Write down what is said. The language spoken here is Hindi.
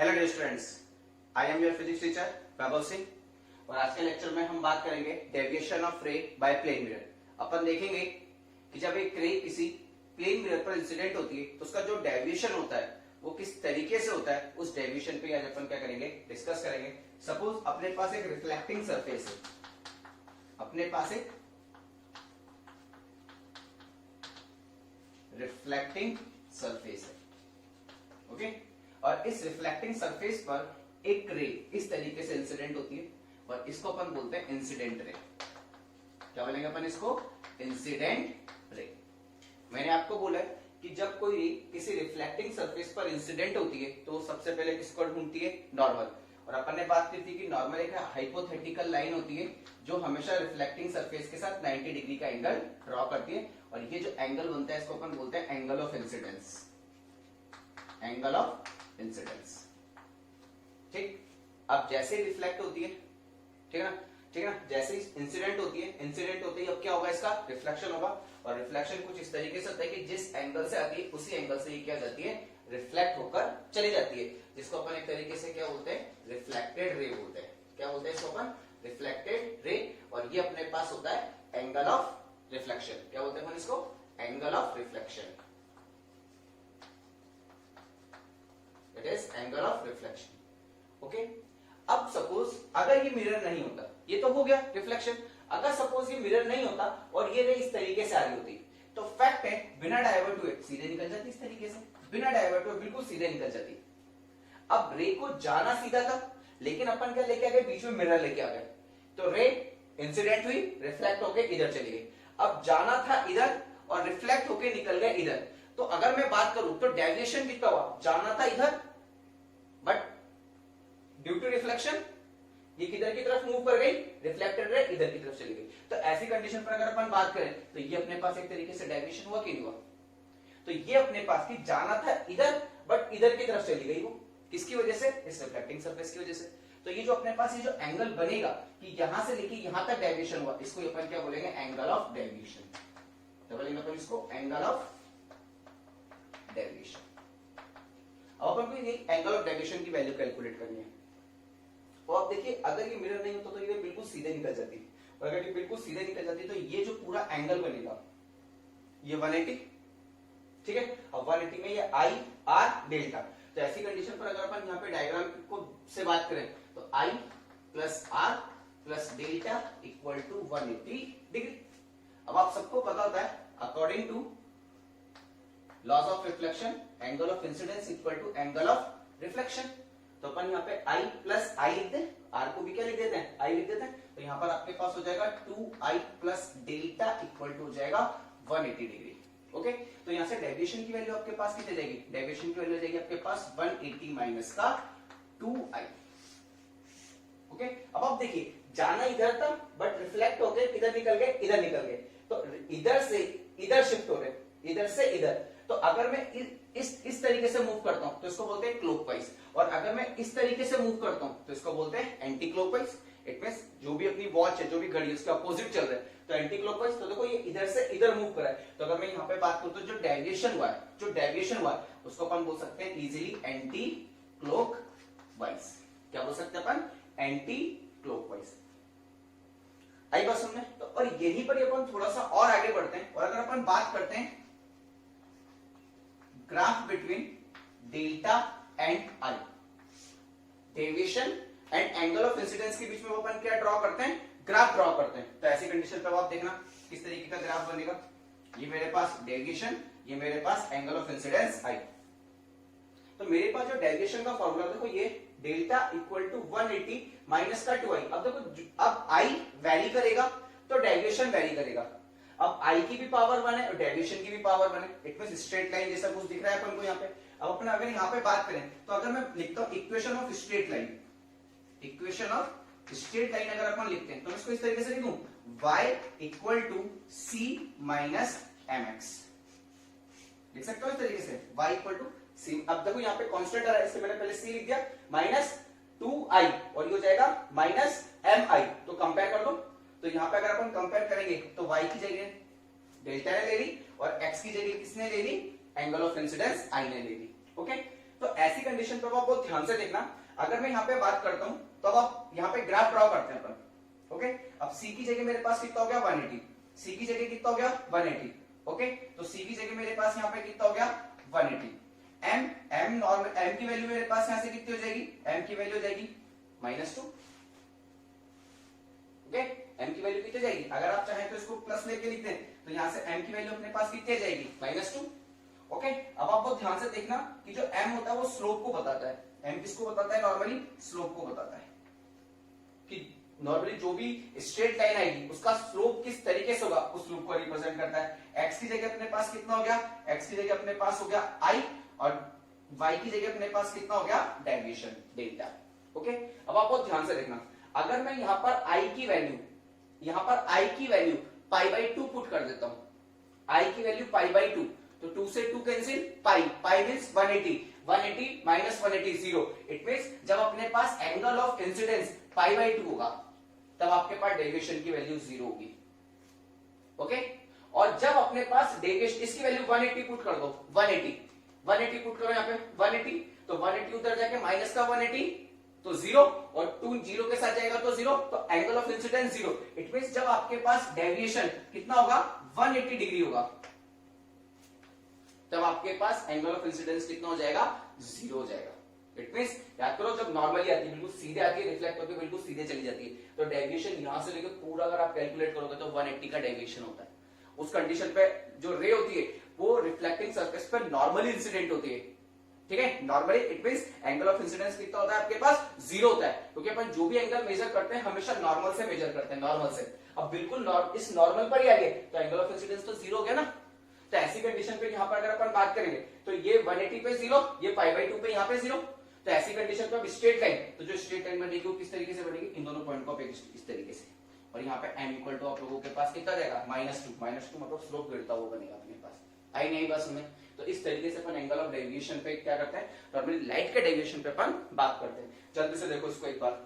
Hello dear students, I am your physics teacher Vaibhav Singh और आज के लेक्चर में हम बात करेंगे deviation of ray by plane mirror. अपन देखेंगे कि जब एक रे किसी प्लेन मिरर पर इंसिडेंट होती है तो उसका जो डेविएशन होता है वो किस तरीके से होता है, उस डेविएशन पे आज अपन क्या करेंगे, डिस्कस करेंगे। सपोज अपने पास एक रिफ्लेक्टिंग सरफेस है, अपने पास एक रिफ्लेक्टिंग सरफेस है, ओके। और इस रिफ्लेक्टिंग सरफेस पर एक रे इस तरीके से इंसिडेंट होती है और इसको अपन बोलते हैं इंसिडेंट रे। क्या बोलेंगे अपन इसको? Incident ray. मैंने आपको बोला है कि जब कोई रे किसी रिफ्लेक्टिंग सरफेस पर इंसिडेंट होती है तो सबसे पहले किसको ढूंढती है? नॉर्मल। और अपन ने बात की थी कि नॉर्मल एक हाइपोथेटिकल लाइन होती है जो हमेशा रिफ्लेक्टिंग सरफेस के साथ 90 डिग्री का एंगल ड्रॉ करती है और ये जो एंगल बनता है इसको अपन बोलते हैं angle of incidence. Angle of incidence, ठीक। अब जैसे रिफ्लेक्ट होती है, ठीक है ना, ठीक है ना, जैसे इंसिडेंट होती है, इंसिडेंट होते ही अब क्या होगा, इसका रिफ्लेक्शन होगा। और रिफ्लेक्शन कुछ इस तरीके से होता है कि जिस एंगल से आती है उसी एंगल से ये क्या जाती है, रिफ्लेक्ट होकर चली जाती है, जिसको अपन एक तरीके से क्या बोलते हैं, रिफ्लेक्टेड रे बोलते हैं। क्या बोलते हैं इसको अपन? Reflected ray. और ये अपने पास होता है एंगल ऑफ रिफ्लेक्शन। क्या बोलते हैं अपन इसको? Angle of reflection. It is angle of reflection, okay. अब सपोज अगर ये मिरर नहीं होता, ये तो हो गया रिफ्लेक्शन। अगर सपोज ये मिरर नहीं होता और ये रे इस तरीके से आ रही होती तो फैक्ट है बिना डाइवर्ट हुए सीधे निकल जाती, इस तरीके से बिना डाइवर्ट हुए बिल्कुल सीधे निकल जाती। अब रे को जाना सीधा था लेकिन अपन क्या लेके आ गए, बीच में मिरर लेके आ गए, तो रे इंसिडेंट हुई, रिफ्लेक्ट होके इधर चली गई। अब जाना था इधर और रिफ्लेक्ट होके निकल गए इधर। तो अगर मैं बात करूं तो डेविएशन कितना हुआ? जाना था इधर बट ड्यू टू रिफ्लेक्शन ये किधर की तरफ मूव कर गई, रिफ्लेक्टेड रे इधर की तरफ चली गई। तो ऐसी कंडीशन पर अगर अपन बात करें तो ये अपने पास एक तरीके से डेविएशन हुआ कि नहीं हुआ? तो ये अपने पास की जाना था इधर बट इधर की तरफ चली गई। वो किसकी वजह से? इस रिफ्लेक्टिंग सरफेस की वजह से। तो ये जो अपने पास ये जो एंगल बनेगा कि यहां से लेके यहां तक डेविएशन हुआ, इसको अपन क्या बोलेंगे? Angle of deviation. तो बोलेंगे अपन इसको एंगल ऑफ डेविएशन। अब अपन को ये एंगल ऑफ डेविएशन की वैल्यू कैलकुलेट करनी है। तो आप देखिए अगर ये मिरर नहीं होता तो ये बिल्कुल सीधे निकल जाती, और अगर ये बिल्कुल सीधे निकल जाती तो ये जो पूरा एंगल बनेगा ये 180, ठीक है। अब 180 में ये आई आर डेल्टा। तो ऐसी कंडीशन पर अगर अपन यहाँ पे डायग्राम को से बात करें तो I plus R plus delta equal to 180 degree. अब आप सबको पता होता है according to laws of reflection angle of incidence equal to angle of reflection. तो अपन यहाँ पे I प्लस आई लिख दें, R को भी क्या लिख देते हैं? I लिख देते हैं। तो यहाँ पर आपके पास हो जाएगा 2I plus delta equal to हो जाएगा 180 डिग्री, ओके। तो यहाँ से डेविएशन की वैल्यू आपके पास कितनी जाएगी? डेविएशन की वैल्यू जाएगी आपके पास 180 माइनस का 2I, ओके। अब आप देखिए जाना इधर था बट रिफ्लेक्ट होकर इधर निकल गए, इधर निकल गए, तो इधर से इधर शिफ्ट हो रहे, इधर से इधर। तो अगर मैं इस तरीके से मूव करता हूं तो इसको बोलते हैं क्लॉकवाइज, और अगर मैं इस तरीके से मूव करता हूं तो इसको बोलते हैं एंटी क्लॉकवाइज। इट मींस जो भी अपनी वॉच है, जो भी घड़ी है, उसके अपोजिट चल रहा है तो एंटी क्लॉकवाइज। तो देखो ये इधर से इधर मूव कर रहा है, तो अगर मैं यहाँ पे बात करूं तो जो डेविएशन हुआ है उसको अपन बोल सकते हैं इजीली एंटी क्लॉकवाइज। क्या बोल सकते हैं अपन? Anti clockwise. आई बात सुनने तो, और यहीं पर अपन थोड़ा सा और आगे बढ़ते हैं और अगर अपन बात करते हैं graph between delta and I, deviation and angle of incidence के बीच में अपन क्या ड्रॉ करते हैं? ग्राफ ड्रॉ करते हैं। तो ऐसी कंडीशन पर आप देखना किस तरीके का ग्राफ बनेगा। ये मेरे पास डेविएशन, ये मेरे पास एंगल ऑफ इंसिडेंस आई। तो मेरे पास जो डेविएशन का फॉर्मूला देखो, ये डेल्टा इक्वल टू 180 माइनस का 2I। अब देखो अब I वैरी करेगा तो डेविएशन वैरी करेगा। अब I की भी पावर 1 है और डेविएशन की भी पावर 1 है। इट मींस स्ट्रेट लाइन जैसा कुछ दिख रहा है अपन को यहाँ पे। अब अपन अगर यहाँ पे बात करें तो अगर मैं लिखता हूं equation of straight line, equation of straight line अगर अपन लिखते हैं तो मैं इसको इस तरीके से लिखूं y equal to c minus mx। लिख सकते हो इस तरीके से y इक्वल टू c। अब देखो यहाँ पे कांस्टेंट आ रहा है, इससे मैंने पहले c लिख दिया, माइनस 2I और ये हो जाएगा माइनस mi। तो कंपेयर कर दो, तो यहाँ पे अगर अपन कंपेयर करेंगे तो y की जगह डेल्टा ने ले ली और x की जगह किसने ले ली? एंगल ऑफ इंसिडेंस आई ने ले ली, ओके। तो ऐसी कंडीशन पे आप बहुत ध्यान से देखना। अगर मैं यहाँ पे बात करता हूं तो अब आप यहाँ पे ग्राफ ड्रॉ करते हैं अपन। ओके, अब सी की जगह मेरे पास कितना हो गया 180, सी की जगह कितना हो गया 180। ओके, तो सी की जगह मेरे पास यहाँ पे कितना हो गया 180। एम नॉर्मल एम की वैल्यू मेरे पास यहां से कितनी हो जाएगी, एम की वैल्यू हो जाएगी -2। ओके, एम की वैल्यू कितनी जाएगी, अगर आप चाहें तो इसको प्लस लेके लिख दें तो यहां से एम की वैल्यू अपने पास कितनी जाएगी -2। ओके, अब आप बहुत ध्यान से देखना कि जो एम होता है वो स्लोप को बताता है। एम किसको बताता है, नॉर्मली स्लोप को बताता है कि नॉर्मली जो भी स्ट्रेट लाइन आएगी उसका स्लोप किस तरीके से होगा, उस स्लोप को रिप्रेजेंट करता है। एक्स की जगह अपने पास कितना हो गया, एक्स की जगह अपने पास हो गया आई, और y की जगह अपने पास कितना हो गया डेविएशन डेल्टा। ओके, अब आप बहुत ध्यान से देखना, अगर मैं यहां पर i की वैल्यू π/2 पुट कर देता हूं, i की वैल्यू π/2, तो 2 से 2 cancel, pi means 180, 180 minus 180 0। It means जब अपने पास एंगल ऑफ इंसिडेंस π/2 होगा तब आपके पास डेविएशन की वैल्यू 0 होगी। ओके, और जब अपने पास डेविएशन, इसकी वैल्यू 180 पुट कर दो, 180 पुट करो यहाँ पे 180, तो 180 उधर जाके माइनस का 180 तो 0, और 2 0 के साथ जाएगा तो 0, तो angle of incidence 0। It means जब आपके पास डेविएशन कितना होगा 180 डिग्री होगा तब आपके पास एंगल ऑफ इंसिडेंस कितना हो जाएगा 0 हो जाएगा। इट मींस याद करो, जब नॉर्मली आती है बिल्कुल सीधे आती है, रिफ्लेक्ट होकर बिल्कुल सीधे चली जाती है, तो डेविएशन यहां से लेकर पूरा अगर आप कैलकुलेट करोगे तो 180 का डेविएशन होता है। उस कंडीशन पे जो रे होती है वो रिफ्लेक्टिंग सरफेस पर नॉर्मली इंसिडेंट होती है। ठीक है, normally it means angle of incidence कितना होता है आपके पास 0 होता है, क्योंकि अपन जो भी एंगल मेजर करते हैं हमेशा नॉर्मल से मेजर करते हैं, नॉर्मल से। अब बिल्कुल इस नॉर्मल पर ही आ गए तो एंगल ऑफ इंसिडेंस तो 0 हो गया ना। तो ऐसी कंडीशन पे यहाँ पर अगर अपन बात करेंगे तो ये 180 पे 0, ये π/2 पे यहाँ पे 0। तो ऐसी कंडीशन पे अब स्ट्रेट लाइन, तो जो स्ट्रेट लाइन बनेगी वो किस तरीके से बनेगी, इन दोनों पॉइंट को इस तरीके से, और यहाँ पे m इक्वल टू आप लोगों के पास कितना जाएगा -2 मतलब स्लोप गिरता हुआ बनेगा अपने पास। आई नहीं बस में, तो इस तरीके से अपन एंगल ऑफ डेविएशन पे क्या करते हैं, नॉर्मली लाइट के डेविएशन पे अपन बात करते हैं। जल्दी से देखो इसको एक बार,